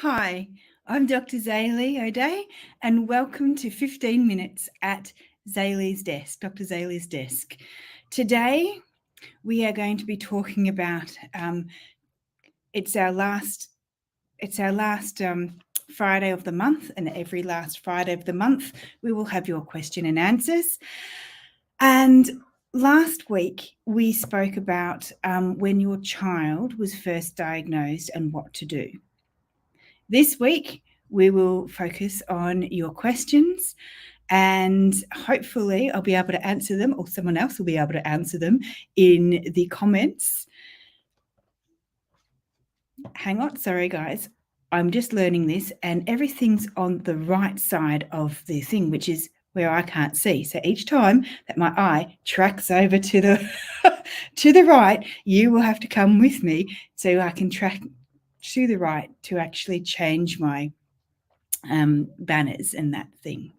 Hi, I'm Dr Zali O'Day, and welcome to 15 Minutes at Zali's Desk, Dr Zali's Desk. Today, we are going to be talking about, it's our last Friday of the month, and every last Friday of the month, we will have your question and answers. And last week, we spoke about when your child was first diagnosed and what to do. This week, we will focus on your questions, and hopefully I'll be able to answer them, or someone else will be able to answer them in the comments. Hang on, sorry guys. I'm just learning this, and everything's on the right side of the thing, which is where I can't see. So each time that my eye tracks over to the to the right, you will have to come with me so I can track to the right to actually change my banners and that thing.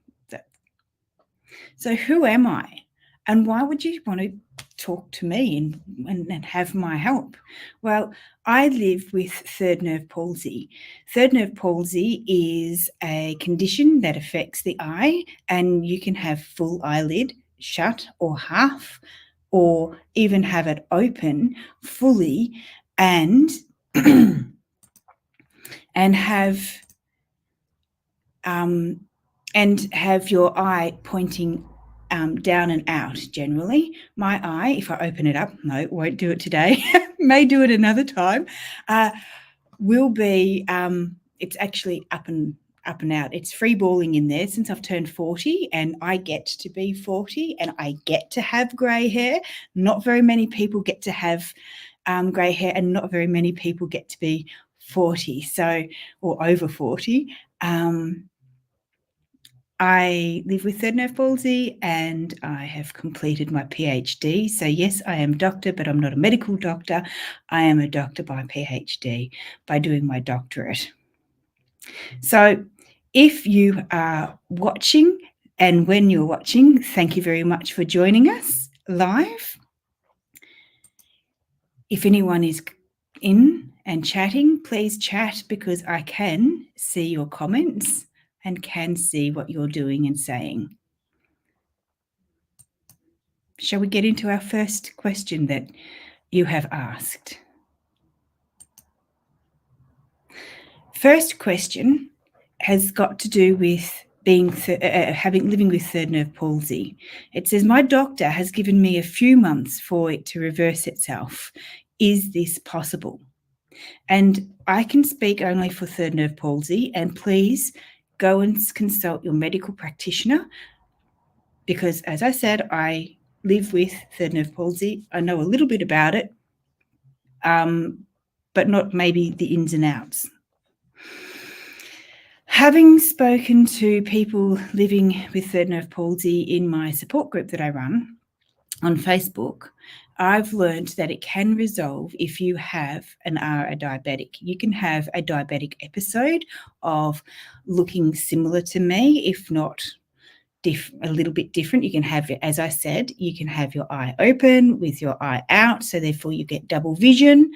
So who am I? And why would you want to talk to me and have my help? Well, I live with third nerve palsy. Third nerve palsy is a condition that affects the eye, and you can have full eyelid shut or half, or even have it open fully and and have your eye pointing down and out generally. My eye, if I open it up, no, won't do it today, may do it another time, will be, it's actually up and out. It's free balling in there since I've turned 40, and I get to be 40 and I get to have grey hair. Not very many people get to have grey hair, and not very many people get to be 40, so, or over 40. I live with third nerve palsy, and I have completed my PhD. So yes, I am a doctor, but I'm not a medical doctor. I am a doctor by PhD, by doing my doctorate. So if you are watching, and when you're watching, thank you very much for joining us live. If anyone is in and chatting, please chat, because I can see your comments and can see what you're doing and saying. Shall we get into our first question that you have asked? First question has got to do with living with third nerve palsy. It says, my doctor has given me a few months for it to reverse itself. Is this possible? And I can speak only for third nerve palsy, and please go and consult your medical practitioner, because as I said, I live with third nerve palsy. I know a little bit about it, but not maybe the ins and outs. Having spoken to people living with third nerve palsy in my support group that I run on Facebook, I've learned that it can resolve if you are a diabetic. You can have a diabetic episode of looking similar to me, if not a little bit different. You can have, as I said, you can have your eye open with your eye out, so therefore you get double vision.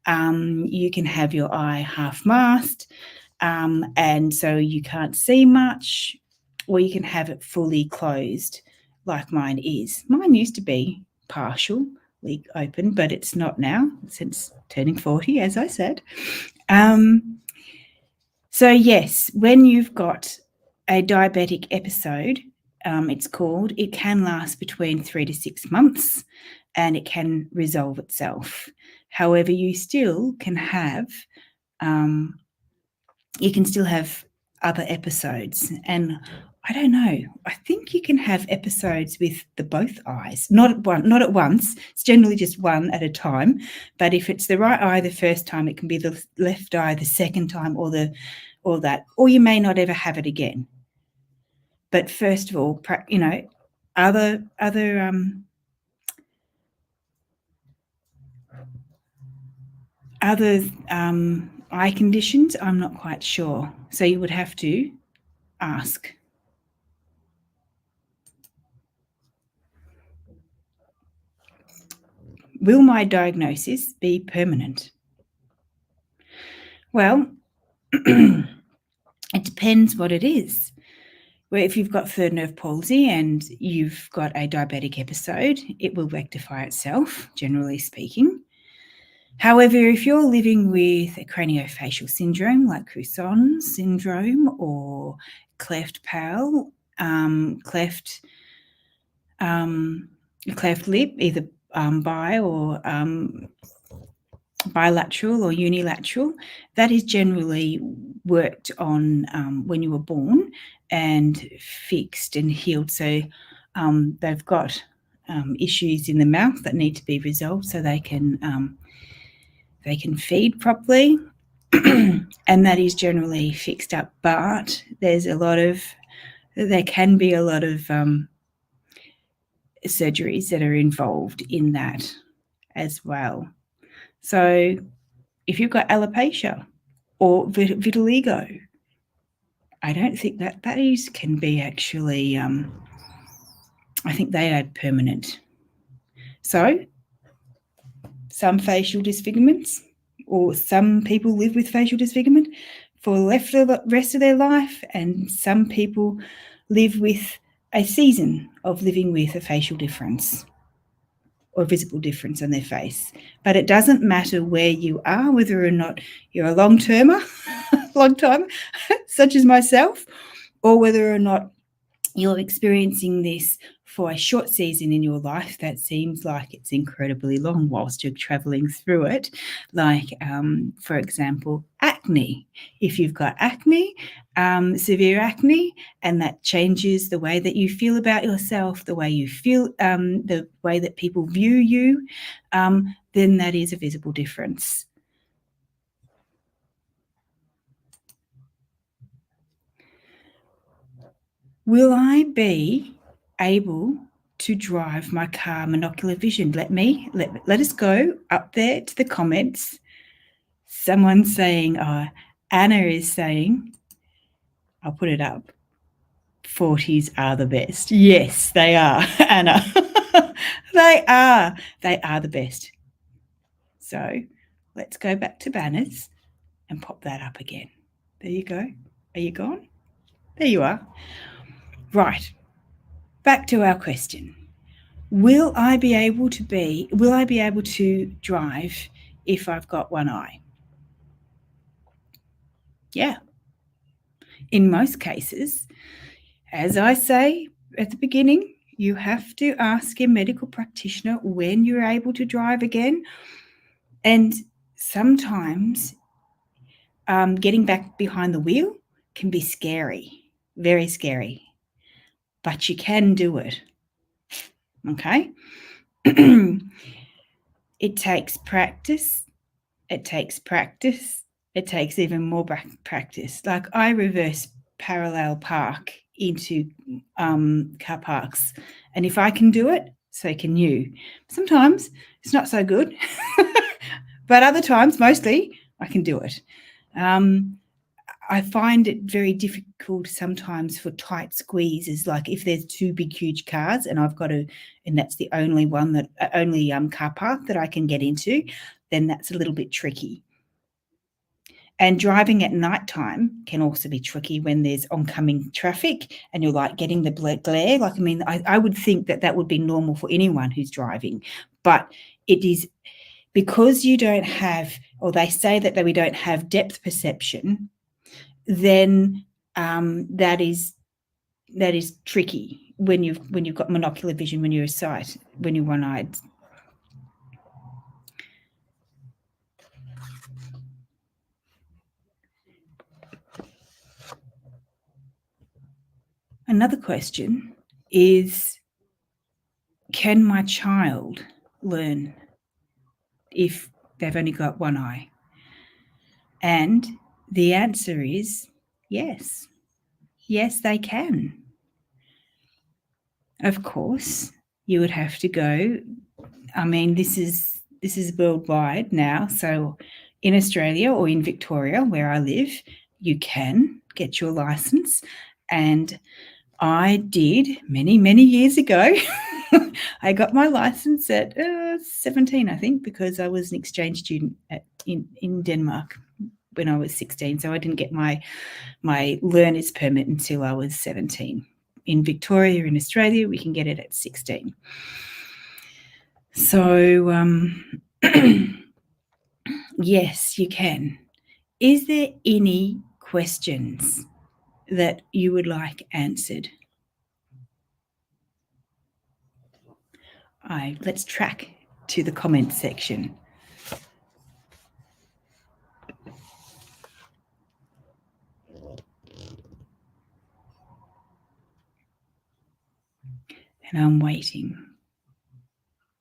You can have your eye half masked, and so you can't see much, or you can have it fully closed like mine is. Mine used to be partially open, but it's not now since turning 40, as I said. So yes, when you've got a diabetic episode, it can last between 3 to 6 months, and it can resolve itself. However, you still can have other episodes, and I don't know, I think you can have episodes with the both eyes, not at once. It's generally just one at a time, but if it's the right eye the first time, it can be the left eye the second time, or you may not ever have it again. But first of all, other eye conditions, I'm not quite sure. So you would have to ask. Will my diagnosis be permanent? Well, It depends what it is. Where if you've got third nerve palsy and you've got a diabetic episode, it will rectify itself, generally speaking. However, if you're living with a craniofacial syndrome like Crouzon's syndrome or cleft palate, cleft lip, either bi or bilateral or unilateral, that is generally worked on when you were born and fixed and healed. So they've got issues in the mouth that need to be resolved so they can feed properly, and that is generally fixed up. But there can be a lot of surgeries that are involved in that as well. So if you've got alopecia or vitiligo, I don't think that can be actually, I think they are permanent. So some facial disfigurements, or some people live with facial disfigurement for the rest of their life, and some people live with a season of living with a facial difference or visible difference on their face. But it doesn't matter where you are, whether or not you're a long-timer, such as myself, or whether or not you're experiencing this for a short season in your life that seems like it's incredibly long whilst you're traveling through it. Like, for example, acne. If you've got acne, severe acne, and that changes the way that you feel about yourself, the way you feel, the way that people view you, then that is a visible difference. Will I be able to drive my car monocular vision? Let us go up there to the comments. Someone's saying, Anna is saying, I'll put it up, 40s are the best. Yes, they are, Anna. They are the best. So let's go back to banners and pop that up again. There you go. Are you gone? There you are. Right. Back to our question. Will I be able to drive if I've got one eye? Yeah. In most cases, as I say at the beginning, you have to ask your medical practitioner when you're able to drive again. And sometimes getting back behind the wheel can be scary, very scary, but you can do it. Okay? It takes practice. It takes practice. It takes even more practice. Like, I reverse parallel park into car parks, and if I can do it, so can you. Sometimes it's not so good, but other times, mostly, I can do it. I find it very difficult sometimes for tight squeezes, like if there's two big, huge cars and and that's the only car park that I can get into, then that's a little bit tricky. And driving at nighttime can also be tricky when there's oncoming traffic and you're like getting the glare. Like, I mean, I would think that would be normal for anyone who's driving, but it is because you don't have, or they say that we don't have depth perception, then that is tricky when you've got monocular vision, when you're one-eyed. Another question is, can my child learn if they've only got one eye? And the answer is yes. Yes, they can. Of course, you would have to go. I mean, this is worldwide now. So in Australia or in Victoria, where I live, you can get your license. And I did many, many years ago. I got my license at 17, I think, because I was an exchange student in Denmark when I was 16, so I didn't get my learner's permit until I was 17. In Victoria, in Australia, we can get it at 16. So, yes, you can. Is there any questions that you would like answered? Let's track to the comments section. And I'm waiting.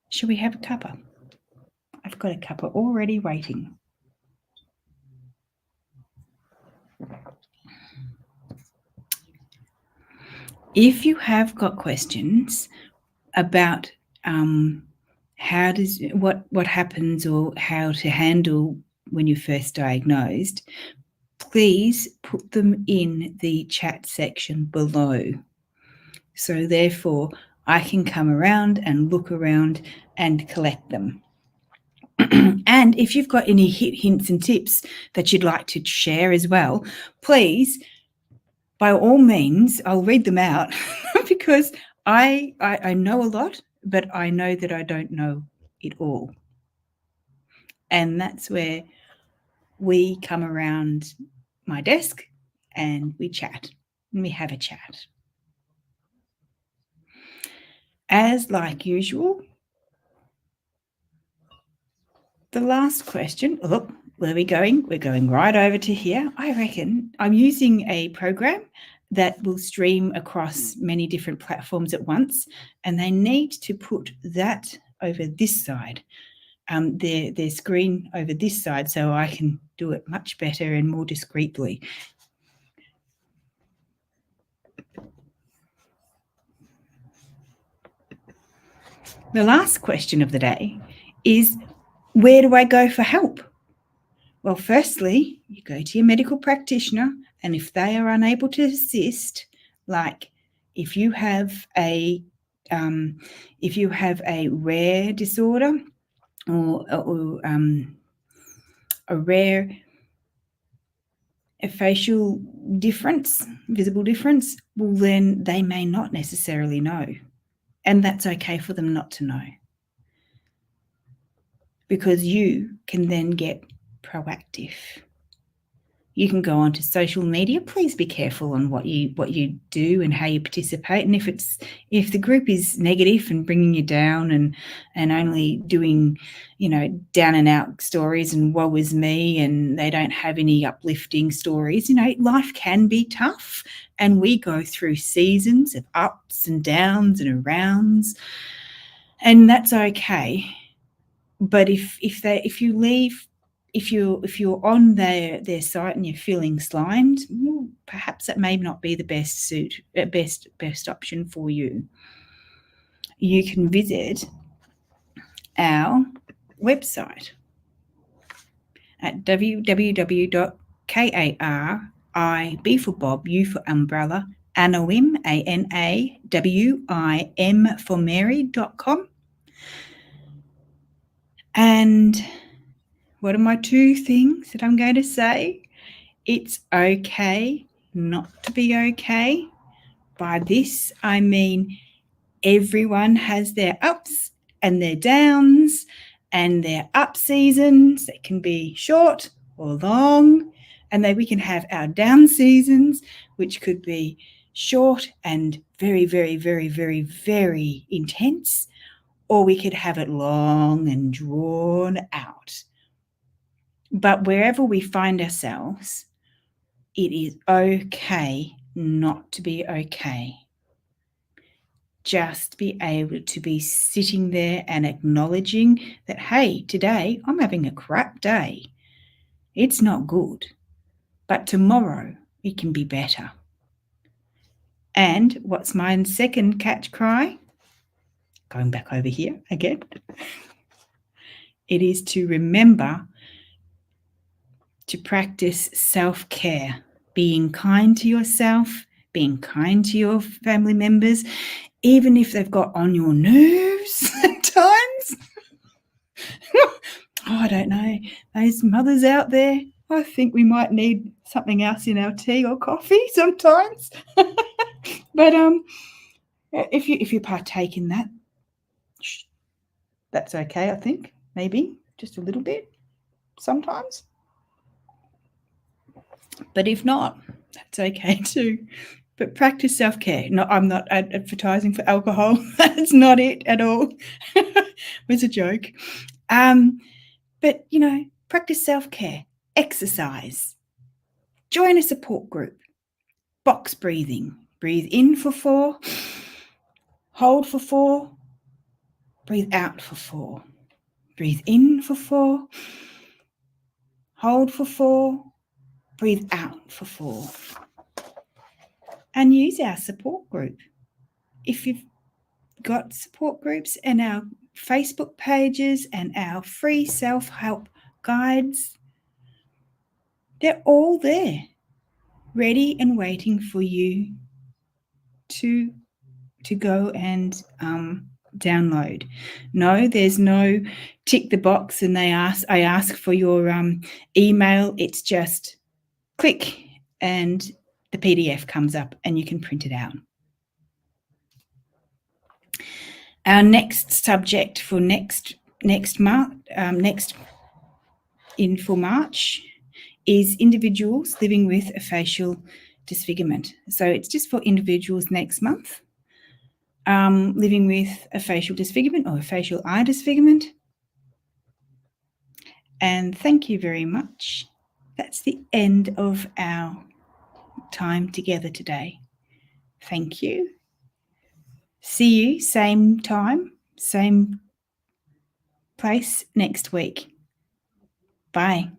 Should we have a cuppa? I've got a cuppa already waiting. If you have got questions about what happens or how to handle when you're first diagnosed, please put them in the chat section below. So therefore, I can come around and look around and collect them. And if you've got any hints and tips that you'd like to share as well, please, by all means, I'll read them out because I know a lot, but I know that I don't know it all. And that's where we come around my desk and we chat and we have a chat. As like usual, the last question, look, where are we going? We're going right over to here. I reckon I'm using a program that will stream across many different platforms at once, and they need to put that over this side, their screen over this side, so I can do it much better and more discreetly. The last question of the day is, where do I go for help? Well, firstly, you go to your medical practitioner, and if they are unable to assist, like if you have a rare disorder or a facial difference, visible difference, well, then they may not necessarily know, and that's okay for them not to know, because you can then get proactive. You can go onto social media. Please be careful on what you do and how you participate. And if the group is negative and bringing you down and only doing, down and out stories and woe is me, and they don't have any uplifting stories, life can be tough, and we go through seasons of ups and downs and arounds, and that's okay. But if you're on their site and you're feeling slimed, well, perhaps that may not be the best option for you. You can visit our website at www.KARI, for Bob, U for Umbrella, Anawim, ANAWIM for Mary.com. And what are my two things that I'm going to say? It's okay not to be okay. By this, I mean everyone has their ups and their downs, and their up seasons that can be short or long, and then we can have our down seasons, which could be short and very, very, very, very, very intense, or we could have it long and drawn out. But wherever we find ourselves, it is okay not to be okay. Just be able to be sitting there and acknowledging that, hey, today I'm having a crap day. It's not good, but tomorrow it can be better. And what's my second catch cry? Going back over here again. It is to remember to practice self-care, being kind to yourself, being kind to your family members, even if they've got on your nerves at times. Oh, I don't know. Those mothers out there, I think we might need something else in our tea or coffee sometimes. But if you partake in that, that's okay, I think. Maybe just a little bit sometimes. But if not, that's okay too. But practice self-care. No, I'm not advertising for alcohol. That's not it at all. It was a joke. But, practice self-care, exercise, join a support group, box breathing. Breathe in for 4, hold for 4, breathe out for 4. Breathe in for 4, hold for 4, breathe out for 4. And use our support group. If you've got support groups and our Facebook pages and our free self-help guides, they're all there, ready and waiting for you to go and download. No, there's no tick the box and I ask for your email. It's just click and the PDF comes up and you can print it out. Our next subject for next for March is individuals living with a facial disfigurement. So it's just for individuals next month living with a facial disfigurement or a facial eye disfigurement. And thank you very much. That's the end of our time together today. Thank you. See you same time, same place next week. Bye.